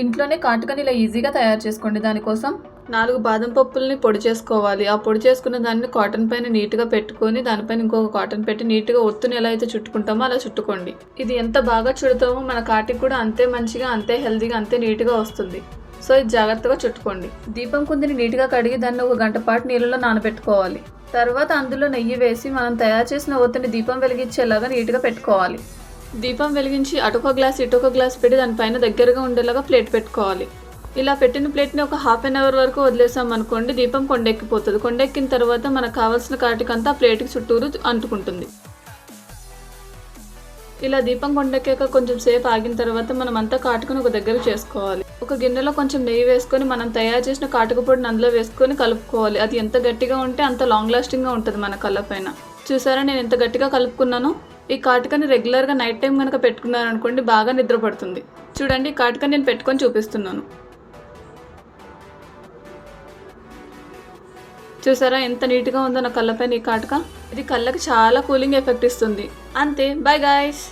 ఇంట్లోనే కాటుకని ఇలా ఈజీగా తయారు చేసుకోండి. దానికోసం 4 బాదం పప్పుల్ని పొడి చేసుకోవాలి. ఆ పొడి చేసుకున్న దాన్ని కాటన్ పైన నీట్గా పెట్టుకొని దానిపైన ఇంకొక కాటన్ పెట్టి నీట్గా ఒత్తుని ఎలా అయితే చుట్టుకుంటామో అలా చుట్టుకోండి. ఇది ఎంత బాగా చుడతామో మన కాటికి కూడా అంతే మంచిగా, అంతే హెల్తీగా, అంతే నీట్గా వస్తుంది. సో ఇది జాగ్రత్తగా చుట్టుకోండి. దీపం కుందిని నీట్గా కడిగి దాన్ని 1 గంట పాటు నీళ్ళలో నానబెట్టుకోవాలి. తర్వాత అందులో నెయ్యి వేసి మనం తయారు చేసిన ఒత్తిని దీపం వెలిగించేలాగా నీట్గా పెట్టుకోవాలి. దీపం వెలిగించి అటొక గ్లాస్ ఇటొక గ్లాస్ పెట్టి దానిపైన దగ్గరగా ఉండేలాగా ప్లేట్ పెట్టుకోవాలి. ఇలా పెట్టిన ప్లేట్ని ఒక హాఫ్ అన్ అవర్ వరకు వదిలేసాం అనుకోండి, దీపం కొండెక్కిపోతుంది. కొండెక్కిన తర్వాత మనకు కావాల్సిన కాటికంతా ప్లేట్కి చుట్టూరు అంటుకుంటుంది. ఇలా దీపం కొండెక్కాక కొంచెం సేపు ఆగిన తర్వాత మనం అంతా కాటుకుని ఒక దగ్గర చేసుకోవాలి. ఒక గిన్నెలో కొంచెం నెయ్యి వేసుకొని మనం తయారు చేసిన కాటుక పొడిని అందులో వేసుకొని కలుపుకోవాలి. అది ఎంత గట్టిగా ఉంటే అంత లాంగ్ లాస్టింగ్గా ఉంటుంది మన కళ్ళ పైన. చూసారా నేను ఎంత గట్టిగా కలుపుకున్నాను. ఈ కాటుకని రెగ్యులర్గా నైట్ టైం కనుక పెట్టుకున్నాను అనుకోండి బాగా నిద్ర పడుతుంది. చూడండి ఈ కాటుకని నేను పెట్టుకొని చూపిస్తున్నాను. చూసారా ఎంత నీట్గా ఉందో నా కళ్ళపైన ఈ కాటుక. ఇది కళ్ళకి చాలా కూలింగ్ ఎఫెక్ట్ ఇస్తుంది. అంతే, బై గాయ్స్.